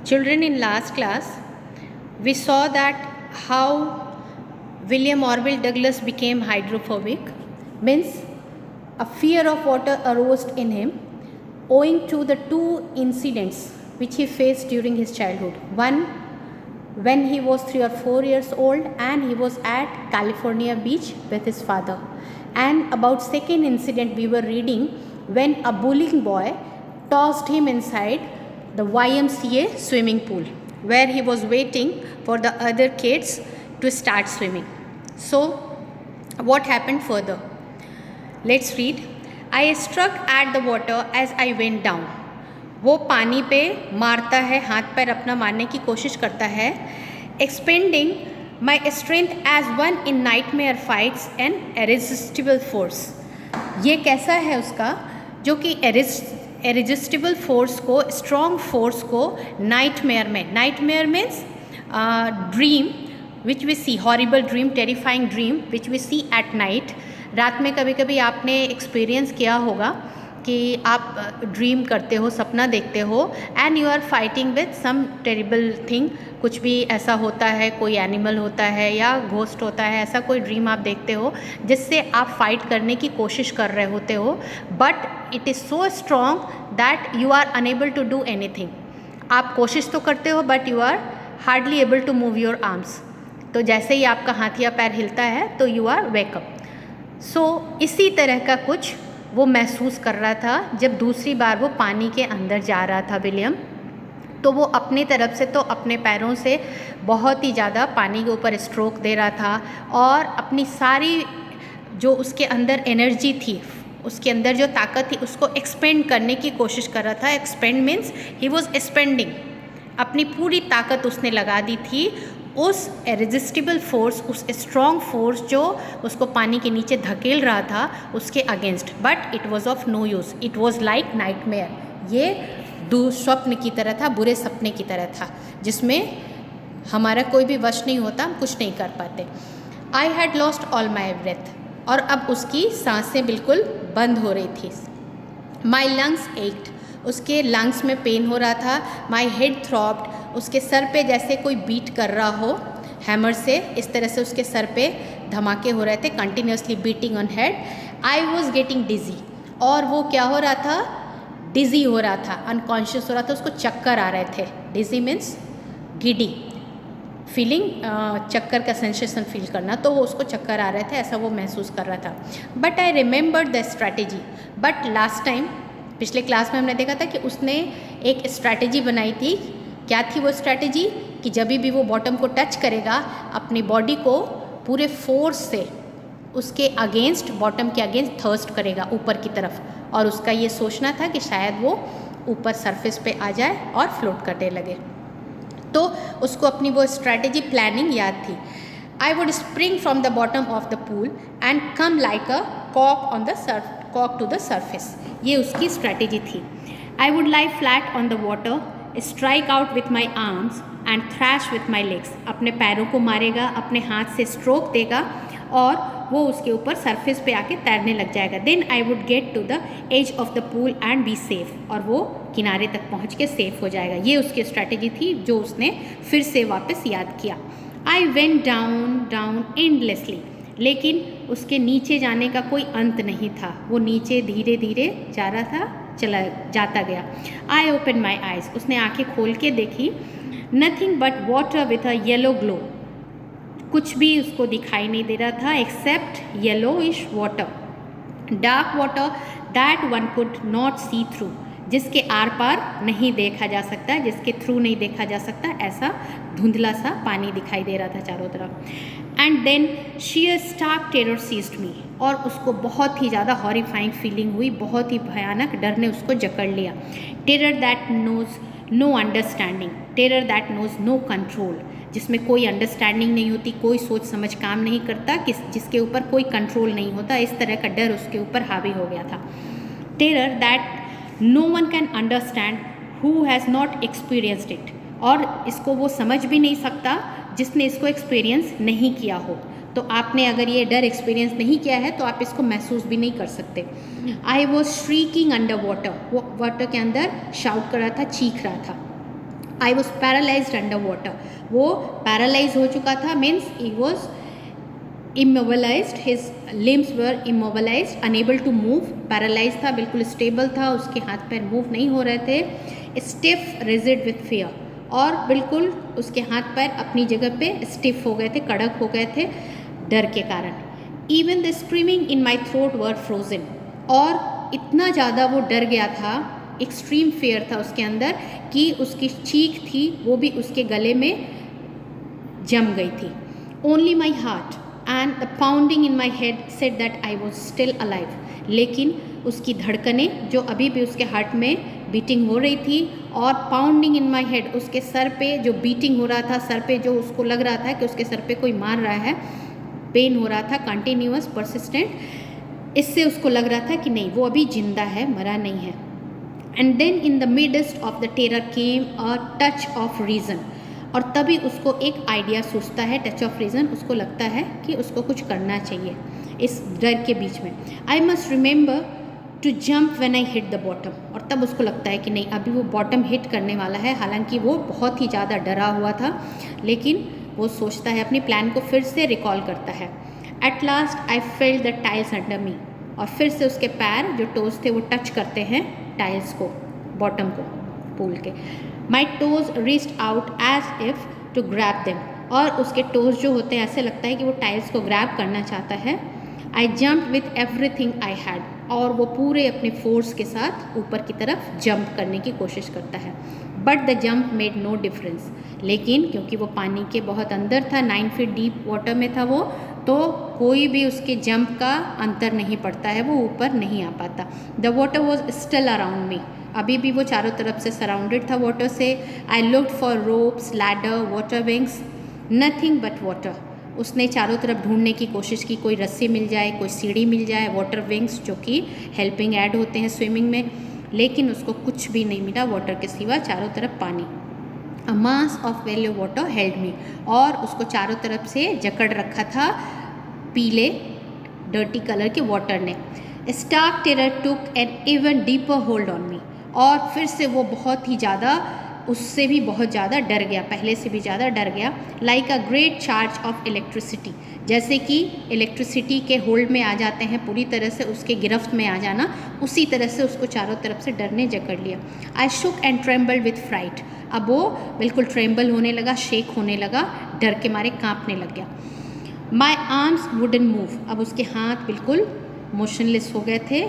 Children, in last class, we saw that how William Orville Douglas became hydrophobic, means a fear of water arose in him owing to the two incidents which he faced during his childhood. One, when he was 3 or 4 years old and he was at California beach with his father. And about second incident we were reading when a bullying boy tossed him inside the YMCA swimming pool where he was waiting for the other kids to start swimming. So what happened further? Let's read. I struck at the water as I went down. वो पानी पे मारता है, हाथ पैर अपना मारने की कोशिश करता है. Expending my strength as one in nightmare fights an irresistible force. ये कैसा है उसका जो कि irresistible force को, strong force को nightmare में, nightmare means dream which we see, horrible dream, terrifying dream which we see at night. रात में कभी कभी आपने एक्सपीरियंस किया होगा कि आप ड्रीम करते हो, सपना देखते हो and you are fighting with some terrible thing. कुछ भी ऐसा होता है, कोई एनिमल होता है या घोस्ट होता है, ऐसा कोई ड्रीम आप देखते हो जिससे आप फाइट करने की कोशिश कर रहे होते हो, but it is so strong that you are unable to do anything. आप कोशिश तो करते हो but you are hardly able to move your arms. तो जैसे ही आपका हाथ या पैर हिलता है तो यू आर वेकअप. सो इसी तरह का कुछ वो महसूस कर रहा था जब दूसरी बार वो पानी के अंदर जा रहा था विलियम. तो वो अपनी तरफ से तो अपने पैरों से बहुत ही ज़्यादा पानी के ऊपर स्ट्रोक दे रहा था और अपनी सारी जो उसके अंदर एनर्जी थी, उसके अंदर जो ताकत थी, उसको एक्सपेंड करने की कोशिश कर रहा था. Expand means he was expanding. अपनी पूरी ताकत उसने लगा दी थी उस इरेजिस्टिबल फोर्स, उस स्ट्रॉन्ग फोर्स जो उसको पानी के नीचे धकेल रहा था उसके against. But it was of no use. It was like nightmare. ये दुःस्वप्न की तरह था, बुरे सपने की तरह था जिसमें हमारा कोई भी वश नहीं होता, हम कुछ नहीं कर पाते. I had lost all my breath. और अब उसकी सांसें बिल्कुल बंद हो रही थी. My lungs ached. उसके लंग्स में पेन हो रहा था. My head throbbed. उसके सर पे जैसे कोई बीट कर रहा हो हैमर से, इस तरह से उसके सर पे धमाके हो रहे थे, continuously beating on head. I was getting dizzy. और वो क्या हो रहा था? डिजी हो रहा था, अनकॉन्शियस हो रहा था, उसको चक्कर आ रहे थे. डिजी मीन्स गिडी फीलिंग, चक्कर का सेंसेशन फील करना. तो वो उसको चक्कर आ रहे थे, ऐसा वो महसूस कर रहा था. But I remembered the strategy. But last time पिछले क्लास में हमने देखा था कि उसने एक स्ट्रैटेजी बनाई थी. क्या थी वो स्ट्रैटेजी? कि जब भी वो बॉटम को टच करेगा अपनी बॉडी को पूरे फोर्स से उसके अगेंस्ट, बॉटम के अगेंस्ट थर्स्ट करेगा ऊपर की तरफ. और उसका ये सोचना था कि शायद वो ऊपर सरफेस पे आ जाए और फ्लोट करने लगे. तो उसको अपनी वो स्ट्रैटेजी प्लानिंग याद थी. I would spring from the bottom of the pool and come like a कॉक टू द सरफेस. ये उसकी स्ट्रैटेजी थी. I would lie flat on the water, strike out with my arms and thrash with my legs. अपने पैरों को मारेगा, अपने हाथ से स्ट्रोक देगा और वो उसके ऊपर सरफेस पे आके तैरने लग जाएगा. Then I would get to the edge of the pool and be safe. और वो किनारे तक पहुँच के सेफ हो जाएगा. ये उसकी स्ट्रैटेजी थी जो उसने फिर से वापस याद किया. I went down down endlessly. लेकिन उसके नीचे जाने का कोई अंत नहीं था. वो नीचे धीरे धीरे जा रहा था, चला जाता गया. I open my eyes. उसने आंखें खोल के देखी. Nothing but water with a yellow glow. कुछ भी उसको दिखाई नहीं दे रहा था except yellowish water, dark water that one could not see through. जिसके आर पार नहीं देखा जा सकता, जिसके थ्रू नहीं देखा जा सकता, ऐसा धुंधला सा पानी दिखाई दे रहा था चारों तरफ. And then sheer stark terror seized me. और उसको बहुत ही ज़्यादा हॉरिफाइंग फीलिंग हुई, बहुत ही भयानक डर ने उसको जकड़ लिया. Terror that knows no understanding. Terror that knows no control. जिसमें कोई अंडरस्टैंडिंग नहीं होती, कोई सोच समझ काम नहीं करता, जिसके ऊपर कोई कंट्रोल नहीं होता, इस तरह का डर उसके ऊपर हावी हो गया था. Terror that no one can understand who has not experienced it. और इसको वो समझ भी नहीं सकता जिसने इसको एक्सपीरियंस नहीं किया हो. तो आपने अगर ये डर एक्सपीरियंस नहीं किया है तो आप इसको महसूस भी नहीं कर सकते. I was shrieking under water. वो वाटर के अंदर शाउट कर रहा था, चीख रहा था. I was paralysed under water, वो पैरालाइज हो चुका था, means he was immobilized, his limbs were immobilized, unable to move, paralyse था, बिल्कुल स्टेबल था, उसके हाथ पैर मूव नहीं हो रहे थे, स्टिफ रिजिड विथ फियर, और बिल्कुल उसके हाथ पैर अपनी जगह पे स्टिफ हो गए थे, कड़क हो गए थे डर के कारण। Even the screaming in my throat were frozen, और इतना ज़्यादा वो डर गया था, एक्सट्रीम फियर था उसके अंदर कि उसकी चीख थी वो भी उसके गले में जम गई थी। Only my heart and the pounding in my head said that I was still alive, लेकिन उसकी धड़कनें जो अभी भी उसके हार्ट में बीटिंग हो रही थी, और पाउंडिंग इन माई हेड, उसके सर पे जो बीटिंग हो रहा था, सर पे जो उसको लग रहा था कि उसके सर पे कोई मार रहा है, पेन हो रहा था कंटिन्यूअस परसिस्टेंट, इससे उसको लग रहा था कि नहीं वो अभी जिंदा है, मरा नहीं है। And then in the midst of the terror came a touch of reason, और तभी उसको एक आइडिया सूझता है, टच ऑफ रीज़न, उसको लगता है कि उसको कुछ करना चाहिए इस डर के बीच में। I must remember to jump when I hit the bottom, और तब उसको लगता है कि नहीं अभी वो बॉटम हिट करने वाला है, हालांकि वो बहुत ही ज़्यादा डरा हुआ था, लेकिन वो सोचता है, अपनी प्लान को फिर से रिकॉल करता है। At last I felt the tiles under मी, और फिर से उसके पैर जो टोज थे वो टच करते हैं टाइल्स को, बॉटम को पूल के। My toes reached out as if to grab them, और उसके टोज जो होते हैं ऐसे लगता है कि वो टाइल्स को ग्रैब करना चाहता है। I jump with everything I had, और वो पूरे अपने फोर्स के साथ ऊपर की तरफ जंप करने की कोशिश करता है। But the jump made no difference, लेकिन क्योंकि वो पानी के बहुत अंदर था, 9 फीट डीप वाटर में था वो, तो कोई भी उसके जंप का अंतर नहीं पड़ता है, वो ऊपर नहीं आ पाता। The water was still around me, अभी भी वो चारों तरफ से सराउंडेड था वाटर से। I looked for ropes, ladder, water wings, nothing but water, उसने चारों तरफ ढूंढने की कोशिश की, कोई रस्सी मिल जाए, कोई सीढ़ी मिल जाए, वाटर विंग्स जो कि हेल्पिंग ऐड होते हैं स्विमिंग में, लेकिन उसको कुछ भी नहीं मिला वाटर के सिवा, चारों तरफ पानी। A mass of yellow water held me, और उसको चारों तरफ से जकड़ रखा था पीले डर्टी कलर के वाटर ने। Stark terror took an even deeper hold on me, और फिर से वो बहुत ही ज़्यादा, उससे भी बहुत ज़्यादा डर गया, पहले से भी ज़्यादा डर गया। Like a great charge of electricity, जैसे कि इलेक्ट्रिसिटी के होल्ड में आ जाते हैं, पूरी तरह से उसके गिरफ्त में आ जाना, उसी तरह से उसको चारों तरफ से डर ने जकड़ लिया। आई शुक एंड ट्रेम्बल्ड विथ फ्राइट, अब वो बिल्कुल ट्रेम्बल होने लगा, शेक होने लगा, डर के मारे काँपने लग गया। माई आर्म्स वुडन मूव, अब उसके हाथ बिल्कुल मोशनलेस हो गए थे।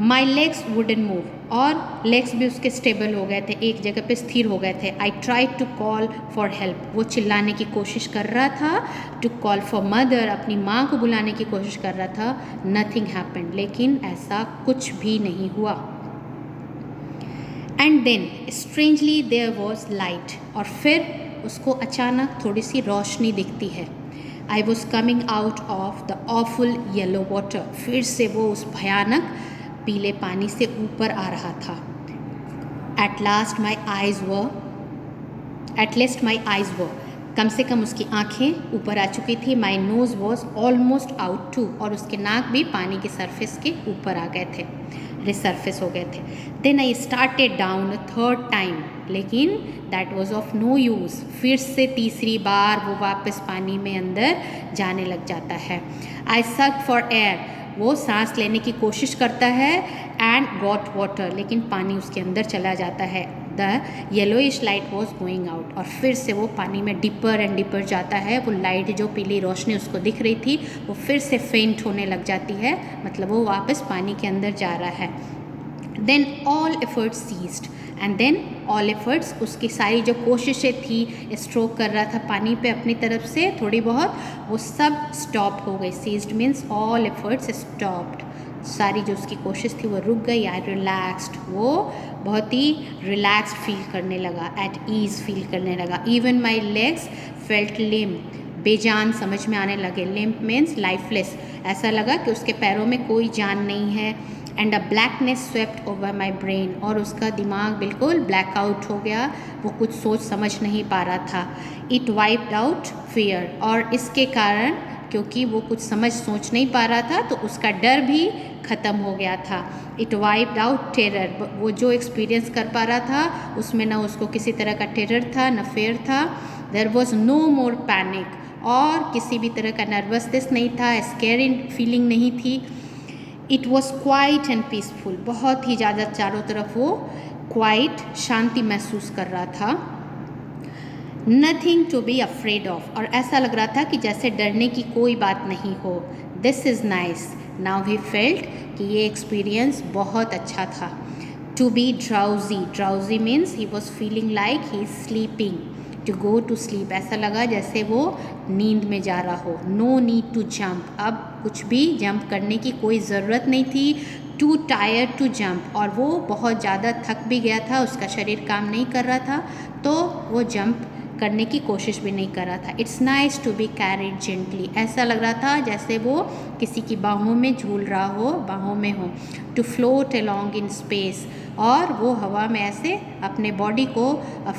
माई लेग्स वुडन मूव, और लेग्स भी उसके स्टेबल हो गए थे, एक जगह पे स्थिर हो गए थे। I try to call for help, वो चिल्लाने की कोशिश कर रहा था, टू कॉल फॉर मदर, अपनी माँ को बुलाने की कोशिश कर रहा था। नथिंग हैपेंड, लेकिन ऐसा कुछ भी नहीं हुआ। And then strangely there was light, और फिर उसको अचानक थोड़ी सी रोशनी दिखती है। I was coming out of the awful yellow water, फिर से वो उस भयानक पीले पानी से ऊपर आ रहा था। At last my eyes were, कम से कम उसकी आंखें ऊपर आ चुकी थी। My nose was almost out too, और उसके नाक भी पानी के सरफेस के ऊपर आ गए थे, रिसरफेस हो गए थे। Then I started down a third time, लेकिन that was of no use, फिर से तीसरी बार वो वापस पानी में अंदर जाने लग जाता है। आई सक्ड फॉर एयर, वो सांस लेने की कोशिश करता है, एंड गॉट वाटर, लेकिन पानी उसके अंदर चला जाता है। The yellowish light was going out, और फिर से वो पानी में डिपर एंड डिपर जाता है। वो लाइट जो पीली रोशनी उसको दिख रही थी वो फिर से फेंट होने लग जाती है, मतलब वो वापस पानी के अंदर जा रहा है। Then all efforts ceased, and then all efforts, उसकी सारी जो कोशिशें थी, स्ट्रोक कर रहा था पानी पे अपनी तरफ से थोड़ी बहुत, वो सब स्टॉप हो गई। Ceased means all efforts stopped, सारी जो उसकी कोशिश थी वो रुक गई। आई रिलैक्स्ड, वो बहुत ही रिलैक्स्ड फील करने लगा, एट ईज फील करने लगा। इवन माई लेग्स फेल्ट लिम, बेजान समझ में आने लगे। लिम्प मीन्स लाइफलेस, ऐसा लगा कि उसके पैरों में कोई जान नहीं है। And a blackness swept over my brain, और उसका दिमाग बिल्कुल ब्लैकआउट हो गया, वो कुछ सोच समझ नहीं पा रहा था। इट वाइप्ड आउट फियर, और इसके कारण क्योंकि वो कुछ सोच नहीं पा रहा था तो उसका डर भी ख़त्म हो गया था। इट वाइप्ड आउट टेरर, वो जो एक्सपीरियंस कर पा रहा था उसमें ना उसको किसी तरह का टेरर था न फेयर था। There was no more panic, और किसी भी तरह का नर्वसनेस नहीं था, स्केरिंग फीलिंग नहीं थी। It was quiet and peaceful, बहुत ही ज़्यादा चारों तरफ वो क्वाइट शांति महसूस कर रहा था। Nothing to be afraid of, और ऐसा लग रहा था कि जैसे डरने की कोई बात नहीं हो। This is nice, now he felt कि ये एक्सपीरियंस बहुत अच्छा था। To be drowsy, drowsy means he was feeling like he is sleeping. To go to sleep, ऐसा लगा जैसे वो नींद में जा रहा हो। नो नीड टू जंप, अब कुछ भी जंप करने की कोई ज़रूरत नहीं थी। टू टायर्ड टू जंप, और वो बहुत ज़्यादा थक भी गया था, उसका शरीर काम नहीं कर रहा था, तो वो जंप करने की कोशिश भी नहीं कर रहा था। It's nice to be carried gently, ऐसा लग रहा था जैसे वो किसी की बाहों में झूल रहा हो, बाहों में हो। To float along in space, और वो हवा में ऐसे अपने बॉडी को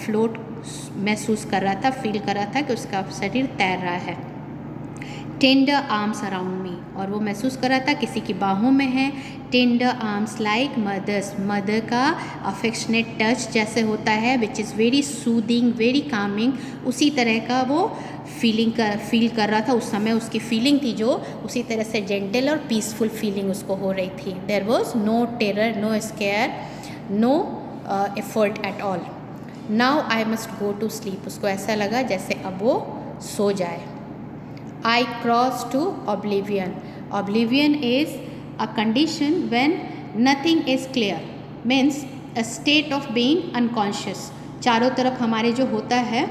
फ्लोट महसूस कर रहा था, फील कर रहा था कि उसका शरीर तैर रहा है। टेंडर आर्म्स अराउंड मी, और वो महसूस कर रहा था किसी की बाहों में है। Tender arms like mother's, mother का अफेक्शनेट टच जैसे होता है, which is very soothing very calming, उसी तरह का वो फील कर रहा था उस समय। उसकी फीलिंग थी जो उसी तरह से जेंटल और पीसफुल फीलिंग उसको हो रही थी। There was no terror, no scare, no effort at all. Now I must go to sleep, उसको ऐसा लगा जैसे अब वो सो जाए। I cross to oblivion. Oblivion is a condition when nothing is clear, means a state of being unconscious. चारों तरफ हमारे जो होता है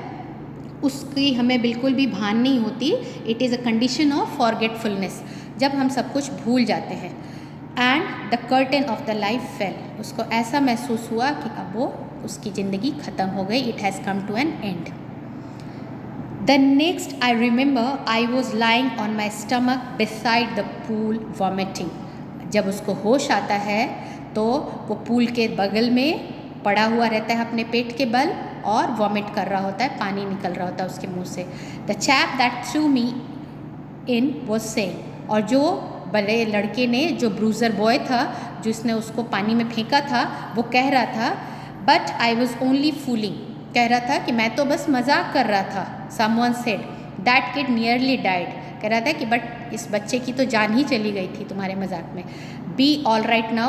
उसकी हमें बिल्कुल भी भान नहीं होती। It is a condition of forgetfulness, जब हम सब कुछ भूल जाते हैं। And the curtain of the life fail, उसको ऐसा महसूस हुआ कि अब वो उसकी ज़िंदगी ख़त्म हो गई। It has come to an end. The next I remember I was lying on my stomach beside the pool vomiting. जब उसको होश आता है तो वो पूल के बगल में पड़ा हुआ रहता है अपने पेट के बल, और वॉमिट कर रहा होता है, पानी निकल रहा होता है उसके मुंह से। The chap that threw me in was saying, और जो बड़े लड़के ने, जो ब्रूजर बॉय था जिसने उसको पानी में फेंका था, वो कह रहा था But I was only fooling, कह रहा था कि मैं तो बस मजाक कर रहा था। Someone said that kid nearly died, कह रहा था कि बट इस बच्चे की तो जान ही चली गई थी तुम्हारे मजाक में। Be all right now,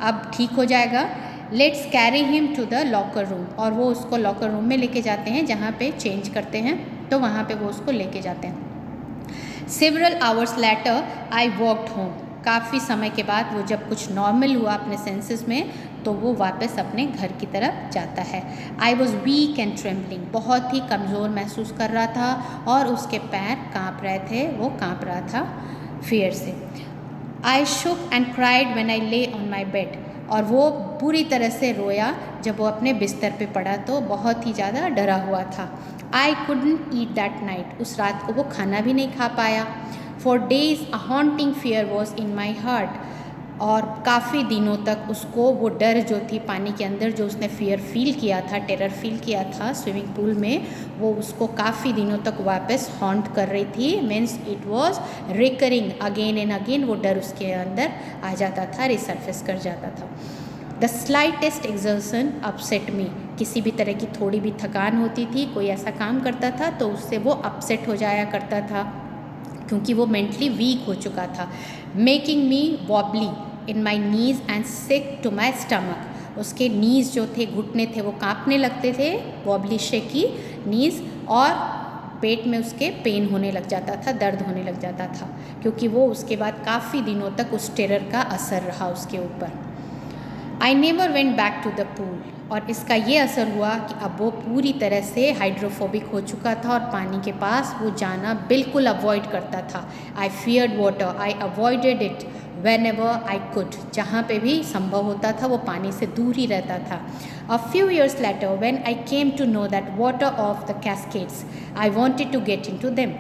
अब ठीक हो जाएगा। Let's carry him to the locker room, और वो उसको लॉकर रूम में लेके जाते हैं जहाँ पे चेंज करते हैं, तो वहाँ पे वो उसको लेके जाते हैं। Several hours later I walked home, काफ़ी समय के बाद वो जब कुछ नॉर्मल हुआ अपने सेंसेस में, तो वो वापस अपने घर की तरफ जाता है। I was weak and trembling, बहुत ही कमज़ोर महसूस कर रहा था और उसके पैर काँप रहे थे, वो काँप रहा था फियर से। आई शुक एंड क्राइड व्हेन आई ले ऑन माई बेड, और वो पूरी तरह से रोया जब वो अपने बिस्तर पे पड़ा, तो बहुत ही ज़्यादा डरा हुआ था। I couldn't eat that night, उस रात को वो खाना भी नहीं खा पाया। For days a haunting fear was in my heart, और काफ़ी दिनों तक उसको वो डर जो थी पानी के अंदर, जो उसने फियर फील किया था, टेरर फील किया था स्विमिंग पूल में, वो उसको काफ़ी दिनों तक वापस हॉन्ट कर रही थी। Means it was recurring again and again, वो डर उसके अंदर आ जाता था, रिसर्फेस कर जाता था। द स्लाइटेस्ट एक्सर्शन अपसेट मी, किसी भी तरह की थोड़ी भी थकान होती थी, कोई ऐसा काम करता था तो उससे वो अपसेट हो जाया करता था, क्योंकि वो मेंटली वीक हो चुका था। Making me wobbly in my knees and sick to my stomach, उसके नीज़ जो थे, घुटने थे, वो काँपने लगते थे, वॉबली शेकी नीज़, और पेट में उसके पेन होने लग जाता था, दर्द होने लग जाता था, क्योंकि वो उसके बाद काफ़ी दिनों तक उस टेरर का असर रहा उसके ऊपर। I never went back to the pool, और इसका ये असर हुआ कि अब वो पूरी तरह से हाइड्रोफोबिक हो चुका था और पानी के पास वो जाना बिल्कुल अवॉइड करता था। I feared water, I avoided it whenever I could, जहाँ पे भी संभव होता था वो पानी से दूर ही रहता था। A few years later when I came to know that water of the cascades, I wanted to get into them.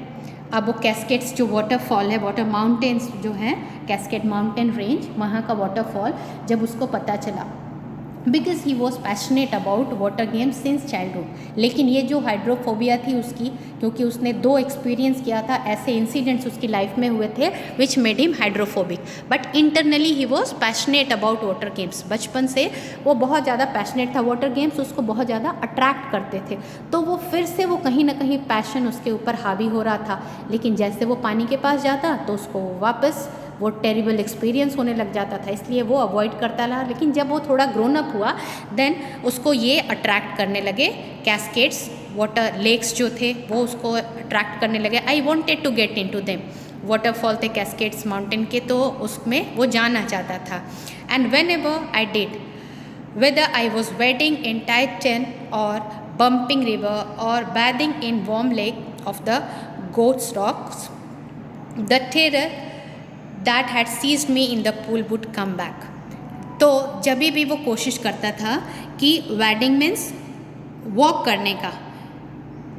अब वो कैस्केड्स जो वाटरफॉल है, वाटर माउंटेन्स जो हैं, कैस्केड माउंटेन रेंज, वहाँ का वाटरफॉल जब उसको पता चला, because he was passionate about water games since childhood. लेकिन ये जो हाइड्रोफोबिया थी उसकी, क्योंकि उसने 2 एक्सपीरियंस किया था, ऐसे इंसिडेंट्स उसकी लाइफ में हुए थे which made him hydrophobic, but internally he was passionate about water games. बचपन से वो बहुत ज़्यादा पैशनेट था, वाटर गेम्स उसको बहुत ज़्यादा अट्रैक्ट करते थे, तो वो फिर से वो कहीं ना कहीं पैशन उसके ऊपर हावी हो रहा था। लेकिन जैसे वो पानी के पास जाता तो उसको वापस वो टेरिबल एक्सपीरियंस होने लग जाता था, इसलिए वो अवॉइड करता रहा। लेकिन जब वो थोड़ा ग्रोन अप हुआ देन उसको ये अट्रैक्ट करने लगे, कैस्केड्स, वाटर लेक्स जो थे वो उसको अट्रैक्ट करने लगे। I wanted to get into them, waterfall थे, कैस्केड्स माउंटेन के, तो उसमें वो जाना चाहता था। And whenever I did, whether I was wading in Titan or bumping river or bathing in warm lake of the Goats Rocks, the terror that had seized me in the pool would come back. तो जब भी वो कोशिश करता था कि wedding means walk करने का,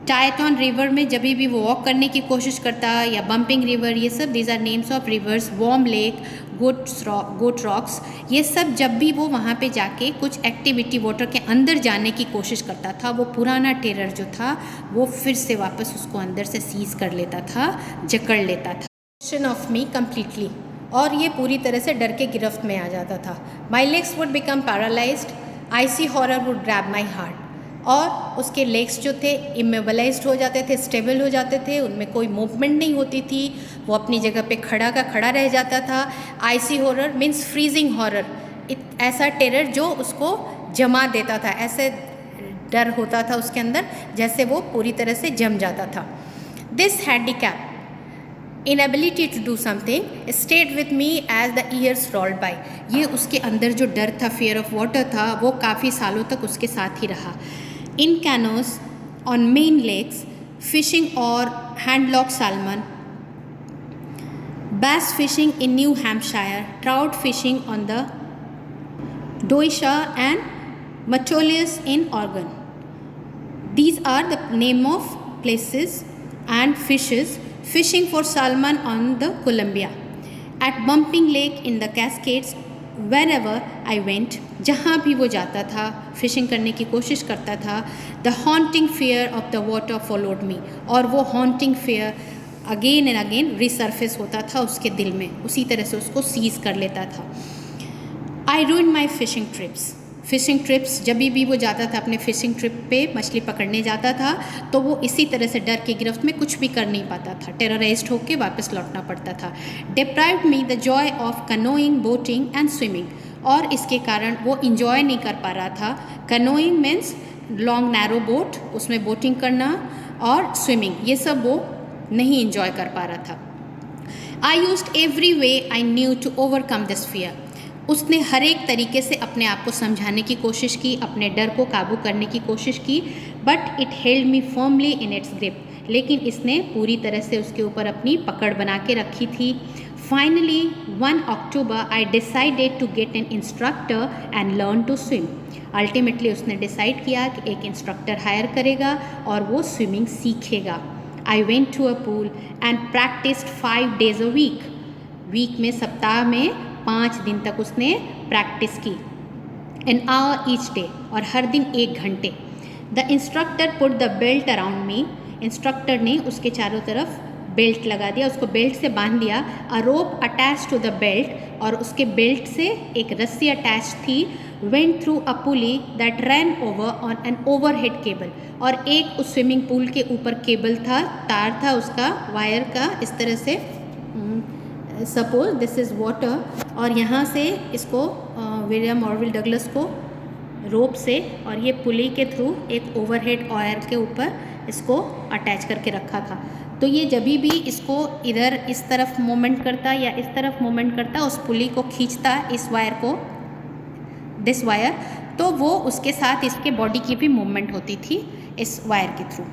टाइटन रिवर में जब भी वो वॉक करने की कोशिश करता, या बम्पिंग रिवर, ये सब these are names of rivers, Warm Lake, Goat Rocks, ये सब जब भी वो वहाँ पे जाके कुछ एक्टिविटी वाटर के अंदर जाने की कोशिश करता था, वो पुराना टेरर जो था वो फिर से वापस उसको अंदर से सीज कर लेता था, जकड़ लेता था ऑफ मी कम्प्लीटली, और ये पूरी तरह से डर के गिरफ्त में आ जाता था। My legs would become paralysed, IC horror would grab my heart, और उसके लेग्स जो थे इमोबलाइज्ड हो जाते थे, स्टेबल हो जाते थे, उनमें कोई मूवमेंट नहीं होती थी, वो अपनी जगह पे खड़ा का खड़ा रह जाता था। IC horror means freezing horror, ऐसा टेरर जो उसको जमा देता था, ऐसे डर होता था उसके अंदर जैसे वो पूरी तरह से जम जाता था। This handicap, inability to do something, stayed with me as the years rolled by, ये उसके अंदर जो डर था, फियर ऑफ वाटर था, वो काफ़ी सालों तक उसके साथ ही रहा। इन कैनोज ऑन मेन लेक्स, फिशिंग और हैंडलॉक salmon, bass fishing in New Hampshire, trout fishing on the Doisha and Metolius in Oregon. These are the name of places and fishes. Fishing for salmon on the Columbia, at Bumping Lake in the Cascades, wherever I went, जहाँ भी वो जाता था fishing करने की कोशिश करता था, the haunting fear of the water followed me, और वो haunting fear again and again resurface होता था उसके दिल में, उसी तरह से उसको सीज कर लेता था। आई ruined my fishing trips, phishing trips जब भी वो जाता था अपने फ़िशिंग ट्रिप पे मछली पकड़ने जाता था, तो वो इसी तरह से डर की गिरफ्त में कुछ भी कर नहीं पाता था, टेरराइज्ड होकर वापस लौटना पड़ता था। Deprived me the Joy of canoeing, boating and swimming, और इसके कारण वो इंजॉय नहीं कर पा रहा था। Canoeing means long narrow boat, उसमें बोटिंग करना, और स्विमिंग, ये सब वो नहीं इंजॉय कर पा रहा था। I used every way I knew to overcome this fear, उसने हर एक तरीके से अपने आप को समझाने की कोशिश की, अपने डर को काबू करने की कोशिश की, but it held me firmly in its grip, लेकिन इसने पूरी तरह से उसके ऊपर अपनी पकड़ बना के रखी थी। Finally 1 October I decided to get an instructor and learn to swim, ultimately उसने डिसाइड किया कि एक इंस्ट्रक्टर हायर करेगा और वो स्विमिंग सीखेगा। I went to a pool and practised 5 days a week, week में, सप्ताह में 5 दिन तक उसने प्रैक्टिस की। एन आवर ईच डे, और हर दिन 1 घंटे। The instructor put the belt around me, instructor ने उसके चारों तरफ बेल्ट लगा दिया, उसको बेल्ट से बांध दिया। अ रोप अटैच टू द बेल्ट, और उसके बेल्ट से एक रस्सी अटैच थी। Went through a pulley that rain over on an overhead cable, और एक उस स्विमिंग पूल के ऊपर केबल था, तार था उसका, वायर का, इस तरह से, सपोज दिस इज़ वाटर, और यहाँ से इसको विलियम ऑरविल डगलस को रोप से और ये पुली के थ्रू एक ओवरहेड वायर के ऊपर इसको अटैच करके रखा था। तो ये जब भी इसको इधर इस तरफ मूवमेंट करता या इस तरफ मूवमेंट करता, उस पुली को खींचता, इस वायर को, दिस वायर, तो वो उसके साथ इसके बॉडी की भी मूवमेंट होती थी इस वायर के through.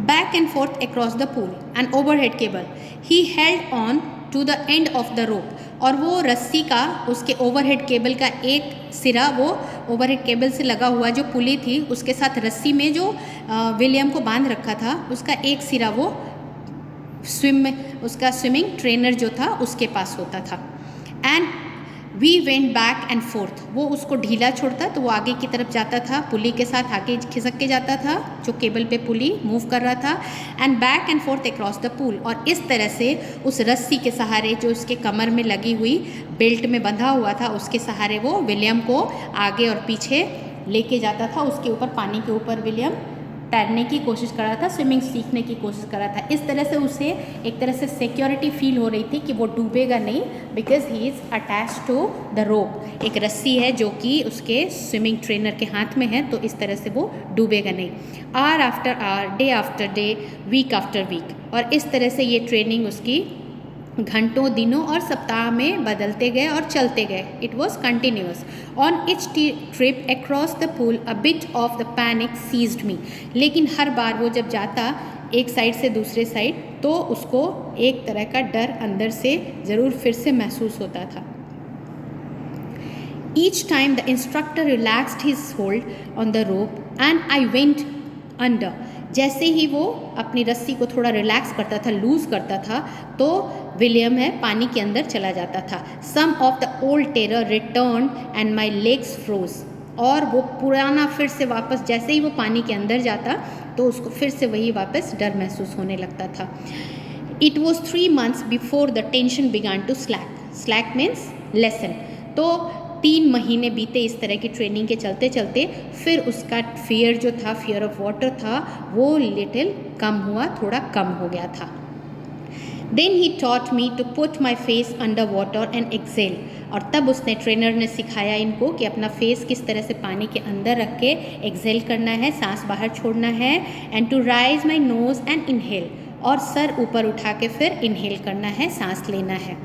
Back and forth across the pool, an overhead cable. He held on to the end of the rope, और वो रस्सी का, उसके ओवरहेड केबल का एक सिरा वो ओवरहेड केबल से लगा हुआ जो पुली थी उसके साथ रस्सी में जो विलियम को बांध रखा था उसका एक सिरा वो उसका स्विमिंग ट्रेनर जो था उसके पास होता था। And we went back and forth, वो उसको ढीला छोड़ता तो वो आगे की तरफ जाता था, पुली के साथ आगे खिसक के जाता था जो केबल पे पुली मूव कर रहा था, and back and fourth across the pool. और इस तरह से उस रस्सी के सहारे जो उसके कमर में लगी हुई बेल्ट में बंधा हुआ था उसके सहारे वो विलियम को आगे और पीछे लेके जाता था। उसके ऊपर, पानी के ऊपर विलियम तैरने की कोशिश कर रहा था, स्विमिंग सीखने की कोशिश कर रहा था। इस तरह से उसे एक तरह से सिक्योरिटी फील हो रही थी कि वो डूबेगा नहीं, because he is attach to the rope. एक रस्सी है जो कि उसके स्विमिंग ट्रेनर के हाथ में है, तो इस तरह से वो डूबेगा नहीं। Hour after hour, day after day, week after week, और इस तरह से ये ट्रेनिंग उसकी घंटों, दिनों और सप्ताह में बदलते गए और चलते गए। It was continuous. On each trip across the pool a bit of the panic seized me. लेकिन हर बार वो जब जाता एक साइड से दूसरे साइड तो उसको एक तरह का डर अंदर से ज़रूर फिर से महसूस होता था। Each time the instructor relaxed his hold on the rope and I went under. जैसे ही वो अपनी रस्सी को थोड़ा रिलैक्स करता था, लूज़ करता था, तो विलियम है पानी के अंदर चला जाता था। Some of the old terror return and my legs froze. और वो पुराना फिर से वापस, जैसे ही वो पानी के अंदर जाता तो उसको फिर से वही वापस डर महसूस होने लगता था। It was 3 months before the tension began to slack. Slack means lessen. तो 3 महीने बीते इस तरह की ट्रेनिंग के चलते चलते, फिर उसका फियर जो था, फियर ऑफ वाटर था, वो लिटिल कम हुआ, थोड़ा कम हो गया था। Then he taught me to put my face under water and exhale. और तब उसने, ट्रेनर ने सिखाया इनको कि अपना फेस किस तरह से पानी के अंदर रख के एक्सेल करना है, सांस बाहर छोड़ना है, and to raise my nose and inhale, और सर ऊपर उठा के फिर इनहेल करना है, सांस लेना है।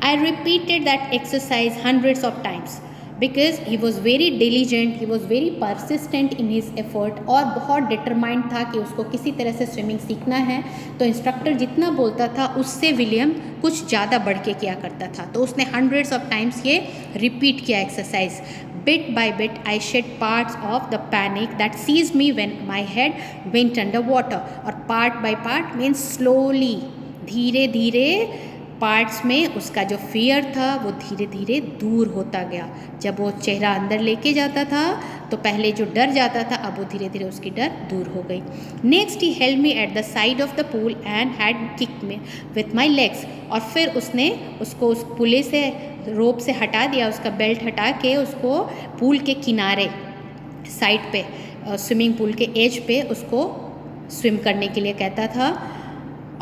I repeated that exercise hundreds of times because he was very diligent, he was very persistent in his effort, और बहुत डिटरमाइंड था कि उसको किसी तरह से स्विमिंग सीखना है। तो इंस्ट्रक्टर जितना बोलता था उससे विलियम कुछ ज़्यादा बढ़ के किया करता था। तो उसने हंड्रेड्स ऑफ टाइम्स ये रिपीट किया exercise. Bit by bit I shed parts of the panic that seized me when my head went under water. और part by part means slowly, धीरे धीरे पार्ट्स में उसका जो फियर था वो धीरे धीरे दूर होता गया। जब वो चेहरा अंदर लेके जाता था तो पहले जो डर जाता था अब वो धीरे धीरे उसकी डर दूर हो गई। Next he held me at the side of the pool and had kick me with my legs. और फिर उसने उसको उस पुले से, रोप से हटा दिया, उसका बेल्ट हटा के उसको पूल के किनारे, साइड पे, स्विमिंग पूल के एज पे उसको स्विम करने के लिए कहता था,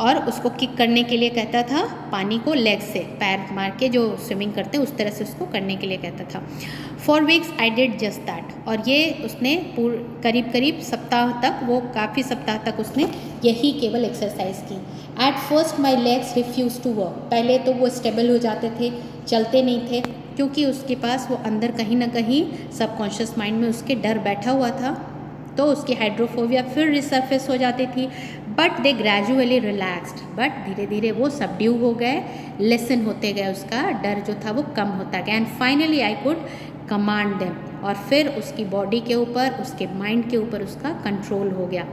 और उसको किक करने के लिए कहता था, पानी को लेग से, पैर मार के जो स्विमिंग करते हैं उस तरह से उसको करने के लिए कहता था। For weeks I did just that. और ये उसने करीब करीब सप्ताह तक, वो काफ़ी सप्ताह तक उसने यही केवल एक्सरसाइज की। At first my legs refused to work. पहले तो वो स्टेबल हो जाते थे, चलते नहीं थे, क्योंकि उसके पास वो अंदर कहीं ना कहीं सबकॉन्शियस माइंड में उसके डर बैठा हुआ था, तो उसकी हाइड्रोफोबिया फिर रिसर्फेस हो जाती थी। But they gradually relaxed, but धीरे धीरे वो सबड्यू हो गए, लेसन होते गए, उसका डर जो था वो कम होता गया। And finally I could command them. और फिर उसकी बॉडी के ऊपर, उसके माइंड के ऊपर उसका कंट्रोल हो गया।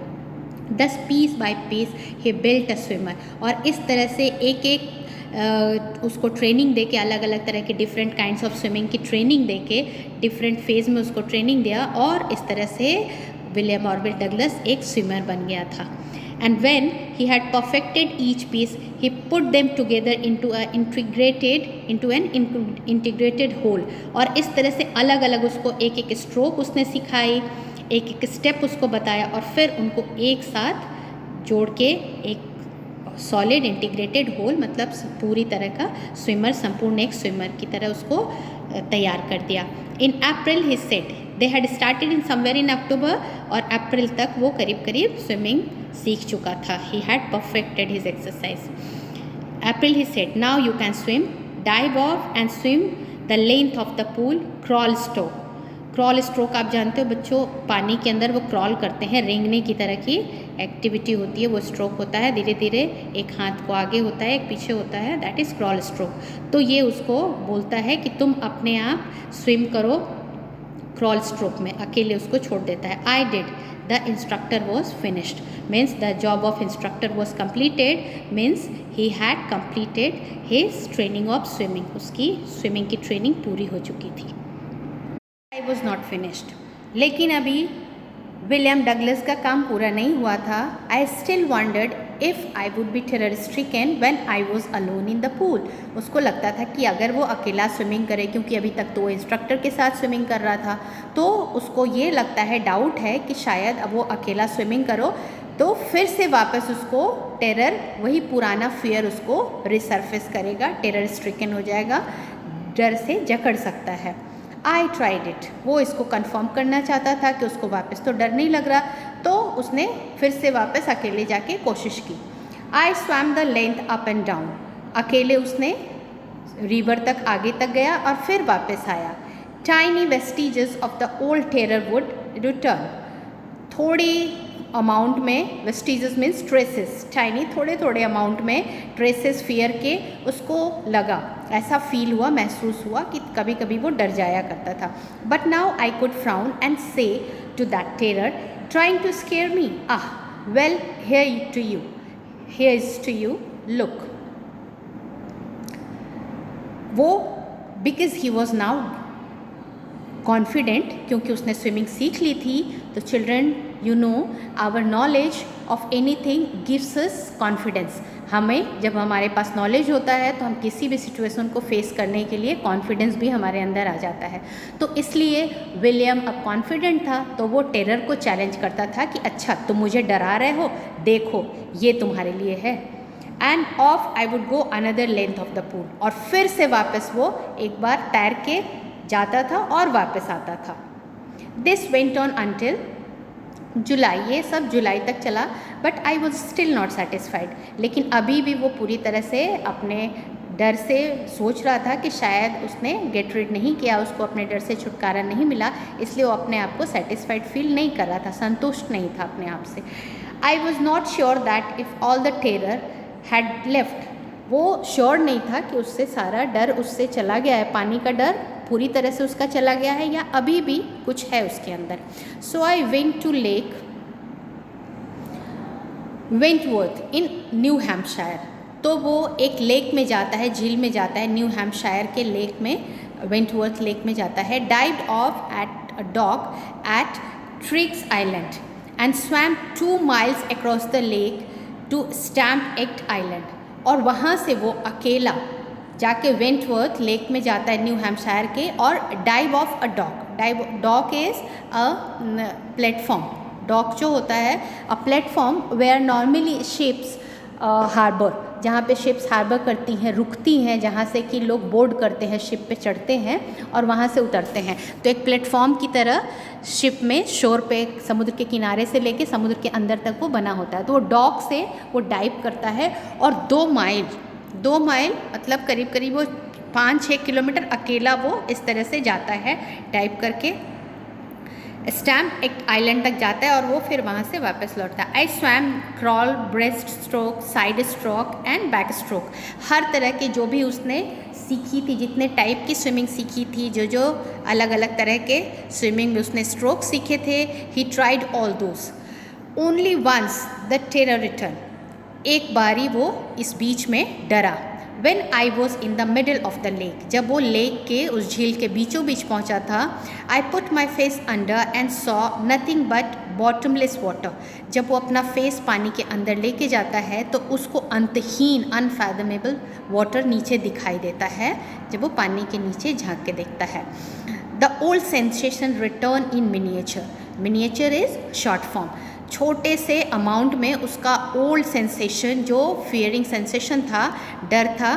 Thus piece by piece he built a swimmer. और इस तरह से एक एक उसको ट्रेनिंग दे के, अलग अलग तरह के डिफरेंट काइंड्स ऑफ स्विमिंग की ट्रेनिंग दे के, डिफरेंट फेज़ में उसको ट्रेनिंग दिया, और इस तरह से विलियम ऑरविल डगलस एक स्विमर बन गया था। And when he had perfected each piece, he put them together into an integrated whole। और इस तरह से अलग अलग उसको एक एक स्ट्रोक उसने सिखाई, एक एक स्टेप उसको बताया, और फिर उनको एक साथ जोड़ के एक सॉलिड इंटीग्रेटेड होल, मतलब पूरी तरह का स्विमर, संपूर्ण एक स्विमर की तरह उसको तैयार कर दिया। In April he said they had started in somewhere in October. और अप्रैल तक वो करीब करीब स्विमिंग सीख चुका था। He had perfected his exercise. April he said now you can swim, dive of and swim the length of the pool, crawl stroke. Crawl stroke आप जानते हो बच्चों, पानी के अंदर वो क्रॉल करते हैं, रेंगने की तरह की एक्टिविटी होती है वो स्ट्रोक होता है, धीरे धीरे एक हाथ को आगे होता है एक पीछे होता है, दैट इज़ क्रॉल स्ट्रोक। तो ये उसको बोलता है कि तुम अपने आप स्विम करो क्रॉल स्ट्रोक में, अकेले उसको छोड़ देता है। I did, the instructor was finished, means the job of instructor was completed, means he had completed his training of swimming, उसकी स्विमिंग की ट्रेनिंग पूरी हो चुकी थी। आई वॉज नॉट फिनिश्ड, लेकिन अभी विलियम डगलस का काम पूरा नहीं हुआ था। I still wandered if I would be terror stricken when I was alone in the pool. उसको लगता था कि अगर वो अकेला स्विमिंग करे, क्योंकि अभी तक तो वो इंस्ट्रक्टर के साथ स्विमिंग कर रहा था, तो उसको ये लगता है, डाउट है कि शायद अब वो अकेला स्विमिंग करो तो फिर से वापस उसको टेरर, वही पुराना फियर उसको रिसर्फेस करेगा, टेरर स्ट्रिकन हो जाएगा, डर से जकड़ सकता है। आई ट्राइड इट, वो इसको कंफर्म करना चाहता था कि उसको वापस तो डर नहीं लग रहा, तो उसने फिर से वापस अकेले जाके कोशिश की। आई swum the length up and down, अकेले उसने रिवर तक आगे तक गया और फिर वापस आया। Tiny vestiges of the old terror would return, थोड़ी अमाउंट में, वेस्टिजेस मीन्स ट्रेसेस, टाइनी थोड़े थोड़े अमाउंट में ट्रेसेस फियर के उसको लगा, ऐसा फील हुआ, महसूस हुआ कि कभी कभी वो डर जाया करता था। But now I could frown and say to that terror trying to scare me, ah well here is to you look. वो because he was now confident, क्योंकि उसने स्विमिंग सीख ली थी। तो children, you know our knowledge of anything gives us confidence. हमें जब हमारे पास नॉलेज होता है तो हम किसी भी सिचुएशन को फेस करने के लिए कॉन्फिडेंस भी हमारे अंदर आ जाता है। तो इसलिए विलियम अब कॉन्फिडेंट था, तो वो टेरर को चैलेंज करता था कि अच्छा तुम मुझे डरा रहे हो, देखो ये तुम्हारे लिए है। End of I would go another length of the pool, और फिर से वापस वो एक बार तैर के जाता था और वापस आता था। दिस वेंट ऑन अंटिल जुलाई, ये सब जुलाई तक चला। But I was still not satisfied, लेकिन अभी भी वो पूरी तरह से अपने डर से सोच रहा था कि शायद उसने गेट रिड नहीं किया, उसको अपने डर से छुटकारा नहीं मिला, इसलिए वो अपने आप को सेटिस्फाइड फील नहीं कर रहा था, संतुष्ट नहीं था अपने आप से। I was not sure that if all the terror had left, वो श्योर नहीं था कि उससे सारा डर उससे चला गया है, पानी का डर पूरी तरह से उसका चला गया है या अभी भी कुछ है उसके अंदर। So I went to Lake Wentworth in New Hampshire, तो वो एक लेक में जाता है, झील में जाता है, न्यू हैम्पशायर के लेक में, वेंटवर्थ लेक में जाता है। Dived off at a dock at Triggs Island and swam 2 miles across the lake to Stamp Act Island, और वहाँ से वो अकेला जाके वेंटवर्थ लेक में जाता है न्यू हैम्पशायर के, और dive off a dock, dock is a platform, dock जो होता है a platform where normally ships harbour, जहाँ पे शिप्स हार्बर करती हैं, रुकती हैं, जहाँ से कि लोग बोर्ड करते हैं, शिप पे चढ़ते हैं और वहाँ से उतरते हैं। तो एक प्लेटफॉर्म की तरह शिप में शोर पे, समुद्र के किनारे से लेके समुद्र के अंदर तक वो बना होता है। तो वो डॉक से वो डाइव करता है और 2 माइल मतलब करीब करीब वो 5-6 किलोमीटर अकेला वो इस तरह से जाता है डाइव करके, स्टैम्प एक्ट आइलैंड तक जाता है और वो फिर वहाँ से वापस लौटता है। I swam, crawl, breast stroke, side stroke and back stroke, हर तरह के जो भी उसने सीखी थी, जितने टाइप की स्विमिंग सीखी थी, जो अलग अलग तरह के स्विमिंग में उसने स्ट्रोक सीखे थे, he tried all those. Only once the terror return, एक बारी वो इस बीच में डरा। When I was in the middle of the lake, जब वो लेक के उस झील के बीचों बीच पहुंचा था, I put my face under and saw nothing but bottomless water। जब वो अपना फेस पानी के अंदर लेके जाता है तो उसको अंतहीन, अनफैथमेबल वाटर नीचे दिखाई देता है, जब वो पानी के नीचे झांक के देखता है। The old sensation return in miniature, miniature is short form, छोटे से अमाउंट में उसका ओल्ड सेंसेशन, जो फियरिंग सेंसेशन था, डर था,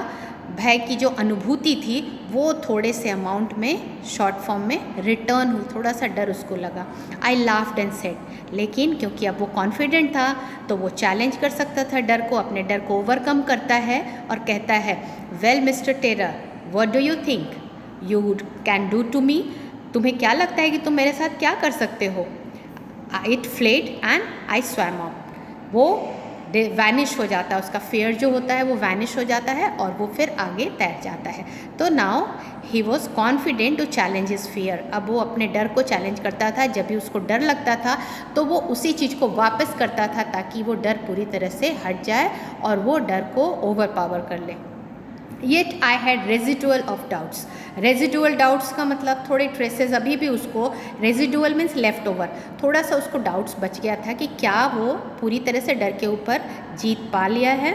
भय की जो अनुभूति थी, वो थोड़े से अमाउंट में शॉर्ट फॉर्म में रिटर्न हुई, थोड़ा सा डर उसको लगा। आई लाफ्ड एंड सेड, लेकिन क्योंकि अब वो कॉन्फिडेंट था तो वो चैलेंज कर सकता था डर को, अपने डर को ओवरकम करता है और कहता है, well mister terror, what do you think you can do to me, तुम्हें क्या लगता है कि तुम मेरे साथ क्या कर सकते हो। It fled and I swam out, वो वैनिश हो जाता है, उसका फेयर जो होता है वो वैनिश हो जाता है और वो फिर आगे तैर जाता है। तो now he was confident to challenge his fear. अब वो अपने डर को चैलेंज करता था। जब भी उसको डर लगता था तो वो उसी चीज़ को वापस करता था ताकि वो डर पूरी तरह से हट जाए और वो डर को ओवर पावर कर ले। Yet I had residual of doubts. Residual doubts का मतलब थोड़े ट्रेसेस अभी भी उसको, रेजिडुअल मीन्स लेफ्ट ओवर, थोड़ा सा उसको डाउट्स बच गया था कि क्या वो पूरी तरह से डर के ऊपर जीत पा लिया है।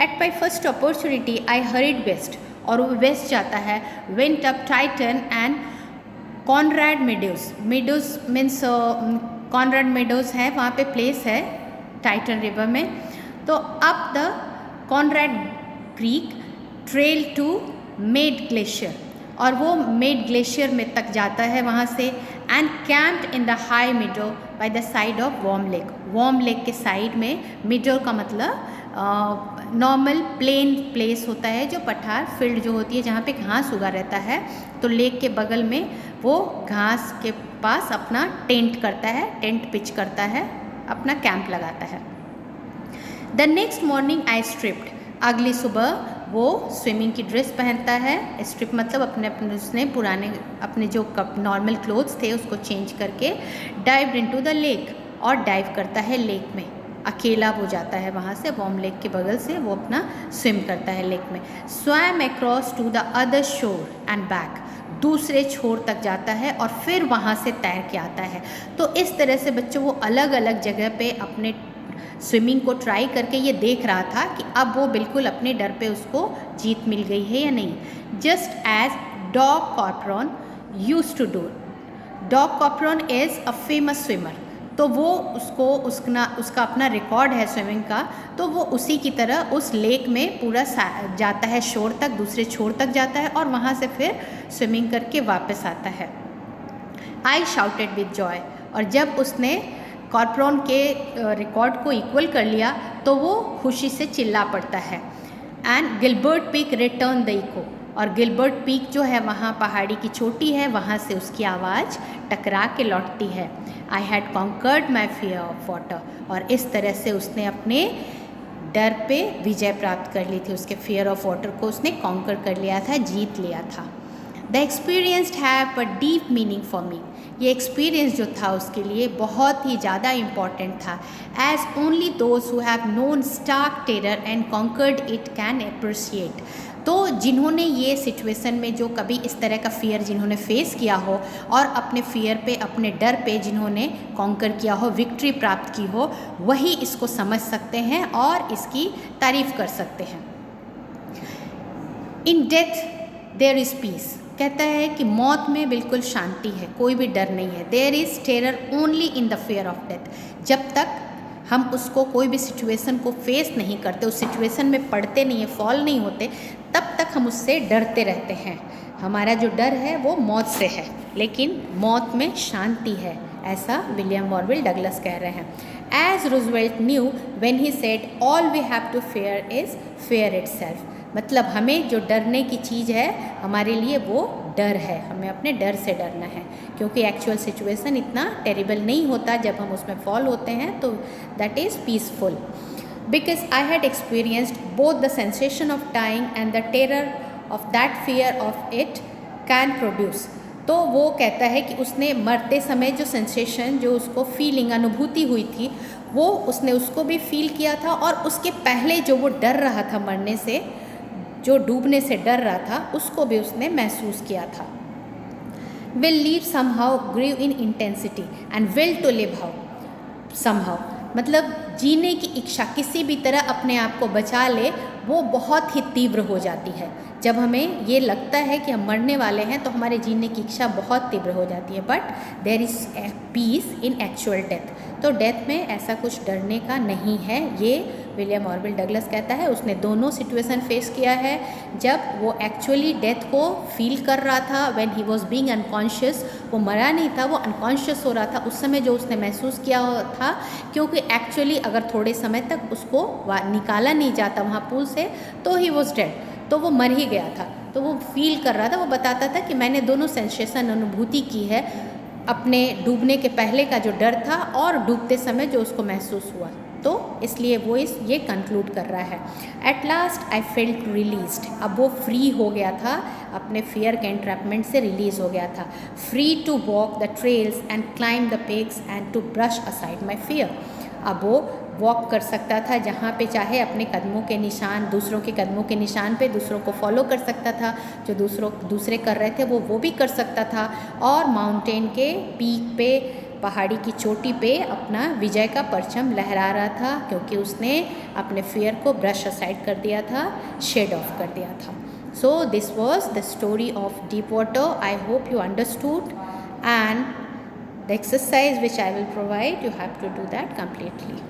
At my first opportunity I hurried west, और वो वेस्ट जाता है। Went up Tieton and Conrad Meadows. Meadows means Conrad Meadows है, वहाँ पे प्लेस है टाइटन रिवर में। तो up the Conrad Creek trail to Meade Glacier, और वो मेड ग्लेशियर में तक जाता है वहाँ से। And camped in the high meadow by the side of Warm Lake. Warm Lake के साइड में, मिडो का मतलब नॉर्मल प्लेन प्लेस होता है, जो पठार फील्ड जो होती है जहाँ पे घास उगा रहता है। तो लेक के बगल में वो घास के पास अपना टेंट करता है, टेंट पिच करता है, अपना कैंप लगाता है। The next morning I stripped. अगली सुबह वो स्विमिंग की ड्रेस पहनता है। स्ट्रिप मतलब अपने उसने पुराने अपने जो नॉर्मल क्लोथ्स थे उसको चेंज करके डाइव्ड इनटू द लेक, और डाइव करता है लेक में। अकेला वो जाता है वहाँ से, वार्म लेक के बगल से वो अपना स्विम करता है लेक में। Swam across to the other shore and back, दूसरे छोर तक जाता है और फिर वहाँ से तैर के आता है। तो इस तरह से बच्चों वो अलग अलग जगह पे अपने स्विमिंग को ट्राई करके ये देख रहा था कि अब वो बिल्कुल अपने डर पे उसको जीत मिल गई है या नहीं। Just as Doug Corpron used to do. Doug Corpron is a famous swimmer, तो वो उसका अपना रिकॉर्ड है स्विमिंग का। तो वो उसी की तरह उस लेक में पूरा जाता है शोर तक, दूसरे छोर तक जाता है और वहाँ से फिर स्विमिंग करके वापस आता है। आई शाउटेड विद जॉय, और जब उसने कॉर्पोरन के रिकॉर्ड को इक्वल कर लिया तो वो खुशी से चिल्ला पड़ता है। And Gilbert Peak return the echo, और गिलबर्ट पीक जो है वहाँ पहाड़ी की चोटी है, वहाँ से उसकी आवाज़ टकरा के लौटती है। I had conquered my fear of water, और इस तरह से उसने अपने डर पे विजय प्राप्त कर ली थी। उसके फियर ऑफ वाटर को उसने कॉन्कर कर लिया था, जीत लिया था। The experience have a deep meaning for me. ये एक्सपीरियंस जो था उसके लिए बहुत ही ज़्यादा इम्पॉर्टेंट था। As only those who have known stark terror and conquered it can appreciate. तो जिन्होंने ये सिचुएशन में जो कभी इस तरह का फियर जिन्होंने फेस किया हो और अपने फियर पे, अपने डर पे जिन्होंने कॉन्कर किया हो, विक्ट्री प्राप्त की हो, वही इसको समझ सकते हैं और इसकी तारीफ़ कर सकते हैं। In death there is peace, कहता है कि मौत में बिल्कुल शांति है, कोई भी डर नहीं है। There is terror only in the fear of death. जब तक हम उसको कोई भी सिचुएशन को फेस नहीं करते, उस सिचुएशन में पड़ते नहीं है, फॉल नहीं होते, तब तक हम उससे डरते रहते हैं। हमारा जो डर है वो मौत से है, लेकिन मौत में शांति है, ऐसा विलियम ऑरविल डगलस कह रहे हैं। As Roosevelt knew when he said all we have to fear is fear itself, मतलब हमें जो डरने की चीज़ है हमारे लिए वो डर है, हमें अपने डर से डरना है, क्योंकि एक्चुअल सिचुएशन इतना टेरिबल नहीं होता जब हम उसमें फॉल होते हैं, तो that is peaceful. Because I had experienced both the sensation of dying and the terror of that fear of it can produce. तो वो कहता है कि उसने मरते समय जो सेंसेशन, जो उसको फीलिंग, अनुभूति हुई थी, वो उसने उसको भी फील किया था, और उसके पहले जो वो डर रहा था मरने से, जो डूबने से डर रहा था, उसको भी उसने महसूस किया था। Will live somehow grew in intensity and will to live how somehow, मतलब जीने की इच्छा किसी भी तरह अपने आप को बचा ले, वो बहुत ही तीव्र हो जाती है। जब हमें ये लगता है कि हम मरने वाले हैं तो हमारे जीने की इच्छा बहुत तीव्र हो जाती है। But there is peace in actual death, तो डेथ में ऐसा कुछ डरने का नहीं है, ये विलियम ऑरविल डगलस कहता है। उसने दोनों सिचुएशन फेस किया है, जब वो एक्चुअली डेथ को फील कर रहा था, when he was being unconscious, वो मरा नहीं था, वो अनकॉन्शियस हो रहा था, उस समय जो उसने महसूस किया था, क्योंकि एक्चुअली अगर थोड़े समय तक उसको निकाला नहीं जाता वहाँ पूल से तो ही वाज डेड, तो वो मर ही गया था। तो वो फील कर रहा था, वो बताता था कि मैंने दोनों सेंसेशन, अनुभूति की है, अपने डूबने के पहले का जो डर था और डूबते समय जो उसको महसूस हुआ। तो इसलिए वो ये कंक्लूड कर रहा है, at last I felt released, अब वो फ्री हो गया था, अपने फियर के एंट्रैपमेंट से रिलीज हो गया था, free to walk the trails and climb the peaks and to brush aside my fear, अब वो वॉक कर सकता था जहाँ पे चाहे, अपने कदमों के निशान, दूसरों के कदमों के निशान पे दूसरों को फॉलो कर सकता था, जो दूसरे कर रहे थे वो भी कर सकता था, और माउंटेन के पीक पे, पहाड़ी की चोटी पे अपना विजय का परचम लहरा रहा था, क्योंकि उसने अपने फियर को ब्रश असाइड कर दिया था, शेड ऑफ कर दिया था. So this was the story of deep water. I hope you understood, and the exercise which I will provide, you have to do that completely.